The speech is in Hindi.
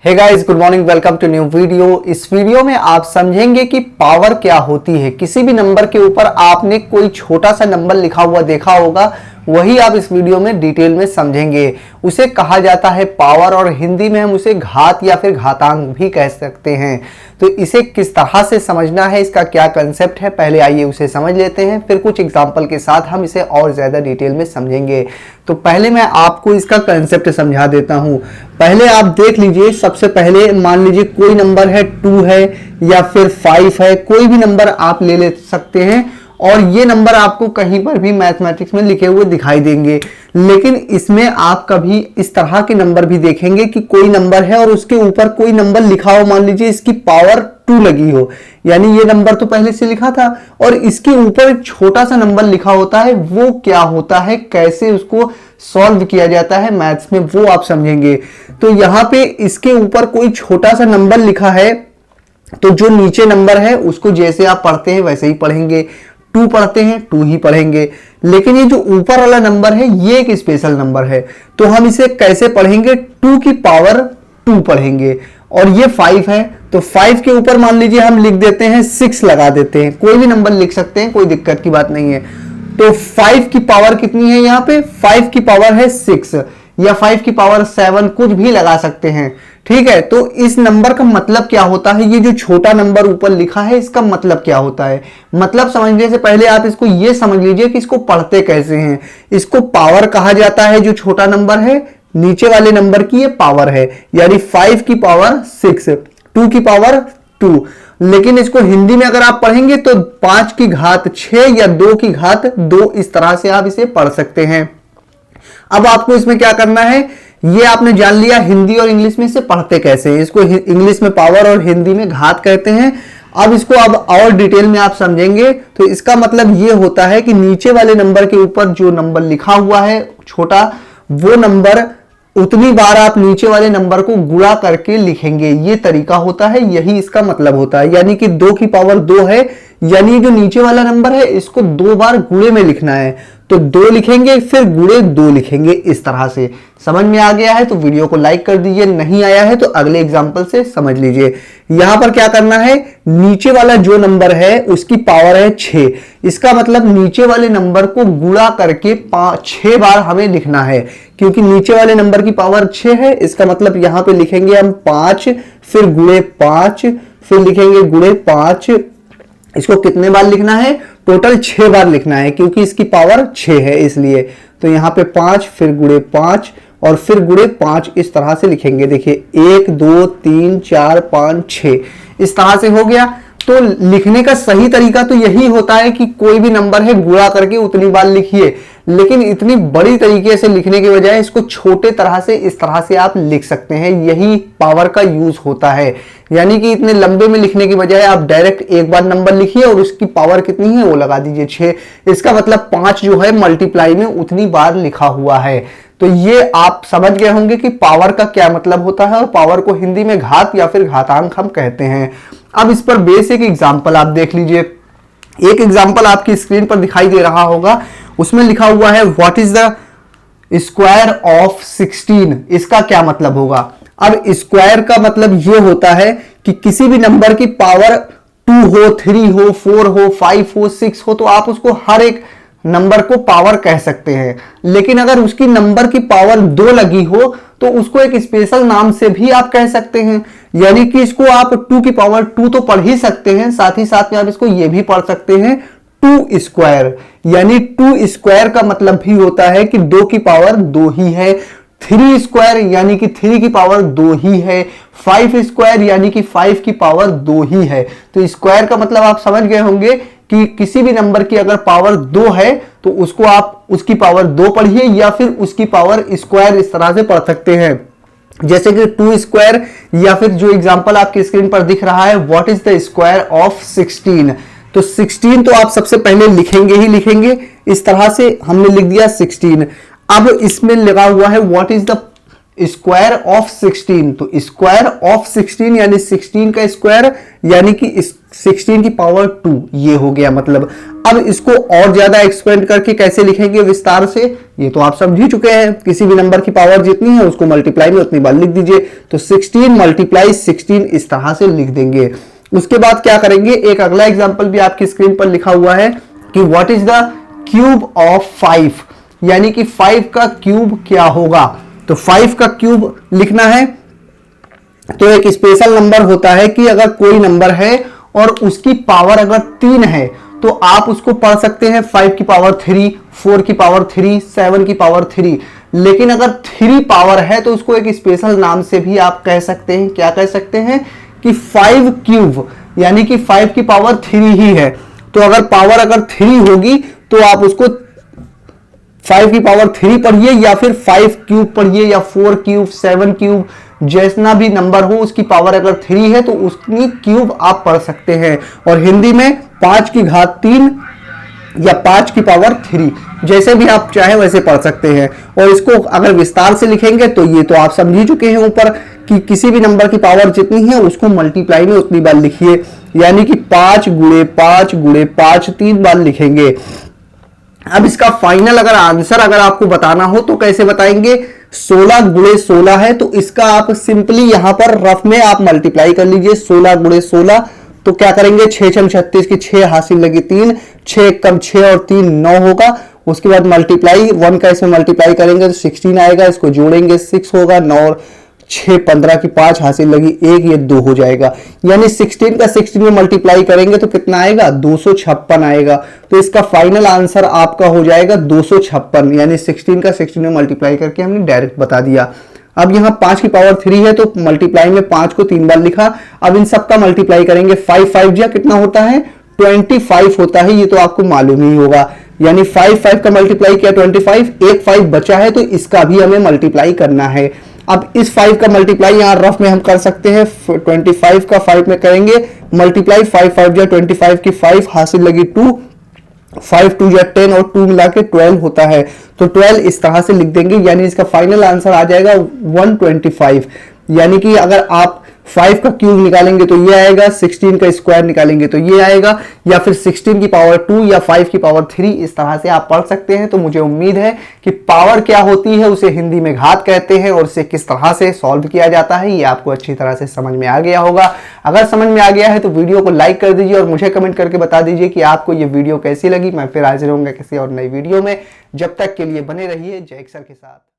Hey guys, good morning, welcome to new video. इस वीडियो में आप समझेंगे कि पावर क्या होती है। किसी भी नंबर के ऊपर आपने कोई छोटा सा नंबर लिखा हुआ देखा होगा, वही आप इस वीडियो में डिटेल में समझेंगे। उसे कहा जाता है पावर, और हिंदी में हम उसे घात या फिर घातांक भी कह सकते हैं। तो इसे किस तरह से समझना है, इसका क्या कंसेप्ट है, पहले आइए उसे समझ लेते हैं, फिर कुछ एग्जांपल के साथ हम इसे और ज्यादा डिटेल में समझेंगे। तो पहले मैं आपको इसका कंसेप्ट समझा देता हूं। पहले आप देख लीजिए, सबसे पहले मान लीजिए कोई नंबर है 2 है या फिर 5 है, कोई भी नंबर आप ले सकते हैं और ये नंबर आपको कहीं पर भी मैथमेटिक्स में लिखे हुए दिखाई देंगे। लेकिन इसमें आप कभी इस तरह के नंबर भी देखेंगे कि कोई नंबर है और उसके ऊपर कोई नंबर लिखा हो, मान लीजिए इसकी पावर 2 लगी हो, यानी ये नंबर तो पहले से लिखा था और इसके ऊपर एक छोटा सा नंबर लिखा होता है। वो क्या होता है, कैसे उसको सॉल्व किया जाता है मैथ्स में, वो आप समझेंगे। तो यहाँ पे इसके ऊपर कोई छोटा सा नंबर लिखा है, तो जो नीचे नंबर है उसको जैसे आप पढ़ते हैं वैसे ही पढ़ेंगे। 2 पढ़ते हैं 2 ही पढ़ेंगे। लेकिन ये जो ऊपर वाला नंबर है ये एक स्पेशल नंबर है, तो हम इसे कैसे पढ़ेंगे, 2 की पावर 2 पढ़ेंगे। और ये 5 है, तो 5 के ऊपर मान लीजिए हम लिख देते हैं 6 लगा देते हैं। कोई भी नंबर लिख सकते हैं, कोई दिक्कत की बात नहीं है। तो 5 की पावर कितनी है, यहाँ पे 5 की पावर है 6 या 5 की पावर 7, कुछ भी लगा सकते हैं। ठीक है, तो इस नंबर का मतलब क्या होता है, ये जो छोटा नंबर ऊपर लिखा है इसका मतलब क्या होता है। मतलब समझने से पहले आप इसको ये समझ लीजिए कि इसको पढ़ते कैसे हैं। इसको पावर कहा जाता है, जो छोटा नंबर है नीचे वाले नंबर की ये पावर है, यानी 5 की पावर 6, 2 की पावर 2। लेकिन इसको हिंदी में अगर आप पढ़ेंगे तो 5 की घात 6 या 2 की घात 2, इस तरह से आप इसे पढ़ सकते हैं। अब आपको इसमें क्या करना है, ये आपने जान लिया हिंदी और इंग्लिश में इसे पढ़ते कैसे हैं। इसको इंग्लिश में पावर और हिंदी में घात कहते हैं। अब इसको अब और डिटेल में आप समझेंगे तो इसका मतलब ये होता है कि नीचे वाले नंबर के ऊपर जो नंबर लिखा हुआ है छोटा, वो नंबर उतनी बार आप नीचे वाले नंबर को गुणा करके लिखेंगे। ये तरीका होता है, यही इसका मतलब होता है। यानी कि 2 की पावर 2 है, यानी जो नीचे वाला नंबर है इसको 2 बार गुणे में लिखना है, तो 2 लिखेंगे फिर गुणे 2 लिखेंगे। इस तरह से समझ में आ गया है तो वीडियो को लाइक कर दीजिए, नहीं आया है तो अगले एग्जांपल से समझ लीजिए। यहां पर क्या करना है, नीचे वाला जो नंबर है उसकी पावर है 6, इसका मतलब नीचे वाले नंबर को गुणा करके 6 बार हमें लिखना है। क्योंकि नीचे वाले नंबर की पावर 6 है, इसका मतलब यहां पे लिखेंगे हम 5, फिर गुणे 5, फिर लिखेंगे गुणे 5। इसको कितने बार लिखना है, टोटल 6 बार लिखना है, क्योंकि इसकी पावर 6 है इसलिए। तो यहाँ पे 5, फिर गुणे 5 और फिर गुणे 5, इस तरह से लिखेंगे। देखिए 1 2 3 4 5 6, इस तरह से हो गया। तो लिखने का सही तरीका तो यही होता है कि कोई भी नंबर है गुणा करके उतनी बार लिखिए, लेकिन इतनी बड़ी तरीके से लिखने के बजाय इसको छोटे तरह से इस तरह से आप लिख सकते हैं। यही पावर का यूज होता है। यानी कि इतने लंबे में लिखने के बजाय आप डायरेक्ट एक बार नंबर लिखिए और उसकी पावर कितनी है वो लगा दीजिए 6। इसका मतलब 5 जो है मल्टीप्लाई में उतनी बार लिखा हुआ है। तो ये आप समझ गए होंगे कि पावर का क्या मतलब होता है, और पावर को हिंदी में घात या फिर घातांक हम कहते हैं। अब इस पर बेसिक एग्जांपल आप देख लीजिए। एक एग्जांपल आपकी स्क्रीन पर दिखाई दे रहा होगा, उसमें लिखा हुआ है what is the square of 16। इसका क्या मतलब होगा। अब स्क्वायर का मतलब यह होता है कि किसी भी नंबर की पावर 2 हो, 3 हो, 4 हो, 5 हो, 6 हो, तो आप उसको हर एक नंबर को पावर कह सकते हैं। लेकिन अगर उसकी नंबर की पावर 2 लगी हो तो उसको एक स्पेशल नाम से भी आप कह सकते हैं। यानी कि इसको आप 2 की पावर 2 तो पढ़ ही सकते हैं, साथ ही साथ में आप इसको ये भी पढ़ सकते हैं 2 स्क्वायर। यानी 2 स्क्वायर का मतलब भी होता है कि 2 की पावर 2 ही है। 3 स्क्वायर यानी कि 3 की पावर 2 ही है। 5 स्क्वायर यानी कि 5 की पावर 2 ही है। तो स्क्वायर का मतलब आप समझ गए होंगे कि किसी भी नंबर की अगर पावर 2 है तो उसको आप उसकी पावर 2 पढ़िए या फिर उसकी पावर स्क्वायर, इस तरह से पढ़ सकते हैं। जैसे कि 2 स्क्वायर, या फिर जो एग्जांपल आपकी स्क्रीन पर दिख रहा है what is the square of 16। तो 16 तो आप सबसे पहले लिखेंगे ही लिखेंगे, इस तरह से हमने लिख दिया 16। अब इसमें लगा हुआ है what is the square of 16। तो स्क्वायर ऑफ 16 यानी 16 का स्क्वायर, यानी कि 16 की पावर 2 ये हो गया। मतलब अब इसको और ज्यादा एक्सपेंड करके कैसे लिखेंगे विस्तार से, ये तो आप समझ ही चुके हैं। किसी भी नंबर की पावर जितनी है उसको मल्टीप्लाई में उतनी बार लिख दीजिए। तो 16 मल्टीप्लाई 16 इस तरह से लिख देंगे। उसके बाद क्या करेंगे, एक अगला एग्जांपल भी आपकी स्क्रीन पर लिखा हुआ है कि what is the cube of 5, यानी कि 5 का क्यूब क्या होगा। तो 5 का क्यूब लिखना है तो एक स्पेशल नंबर होता है कि अगर कोई नंबर है और उसकी पावर अगर 3 है तो आप उसको पढ़ सकते हैं 5 की पावर 3, 4 की पावर 3, 7 की पावर 3। लेकिन अगर 3 पावर है तो उसको एक स्पेशल नाम से भी आप कह सकते हैं। क्या कह सकते हैं कि 5 क्यूब, यानी कि 5 की पावर 3 ही है। तो अगर पावर अगर 3 होगी तो आप उसको 5 की पावर 3 पढ़िए या फिर 5 क्यूब पढ़िए या 4 क्यूब, 7 क्यूब, जैसा भी नंबर हो उसकी पावर अगर 3 है तो उसकी क्यूब आप पढ़ सकते हैं। और हिंदी में 5 की घात 3 या 5 की पावर 3, जैसे भी आप चाहे वैसे पढ़ सकते हैं। और इसको अगर विस्तार से लिखेंगे तो ये तो आप समझ ही चुके हैं ऊपर कि किसी भी नंबर की पावर जितनी है उसको मल्टीप्लाई में उतनी बार लिखिए, यानी कि 5 गुणे 5 गुणे 5 3 बार लिखेंगे। अब इसका फाइनल अगर आंसर अगर आपको बताना हो तो कैसे बताएंगे, 16 गुणे 16 है तो इसका आप सिंपली यहां पर रफ में आप मल्टीप्लाई कर लीजिए। 16 गुणे 16 तो क्या करेंगे, 6 6 36 की 6 हासिल लगी 3, 6 कम 6 और 3 9 होगा। उसके बाद मल्टीप्लाई 1 का इसमें मल्टीप्लाई करेंगे तो 16 आएगा, इसको जोड़ेंगे 6 होगा, 9 और 6 15 की 5 हासिल लगी 1, ये 2 हो जाएगा। यानी 16 का 16 में मल्टीप्लाई करेंगे तो कितना आएगा, 256 आएगा। तो इसका फाइनल आंसर आपका हो जाएगा 256, यानी 16 का 16 में मल्टीप्लाई करके हमने डायरेक्ट बता दिया। अब यहाँ 5 की पावर 3 है तो मल्टीप्लाई में 5 को 3 बार लिखा। अब इन सबका मल्टीप्लाई करेंगे, 5 5 जा कितना होता है, 25 होता है, ये तो आपको मालूम ही होगा। यानी 5 5 का मल्टीप्लाई किया 25, एक 5 बचा है तो इसका भी हमें मल्टीप्लाई करना है। अब इस 5 का मल्टीप्लाई यहां रफ में हम कर सकते हैं, 25 का 5 में करेंगे मल्टीप्लाई, 5 5 जा 25 की 5 हासिल लगी 2, 5 2 या 10 और 2 मिला के 12 होता है। तो 12 इस तरह से लिख देंगे, यानी इसका फाइनल आंसर आ जाएगा 125। यानी कि अगर आप 5 का क्यूब निकालेंगे तो ये आएगा, 16 का स्क्वायर निकालेंगे तो ये आएगा, या फिर 16 की पावर 2 या 5 की पावर 3, इस तरह से आप पढ़ सकते हैं। तो मुझे उम्मीद है कि पावर क्या होती है उसे हिंदी में घात कहते हैं और इसे किस तरह से सॉल्व किया जाता है ये आपको अच्छी तरह से समझ में आ गया होगा। अगर समझ में आ गया है तो वीडियो को लाइक कर दीजिए और मुझे कमेंट करके बता दीजिए कि आपको ये वीडियो कैसी लगी। मैं फिर हाजिर होऊंगा किसी और नई वीडियो में, जब तक के लिए बने रहिए जय अक्षर के साथ।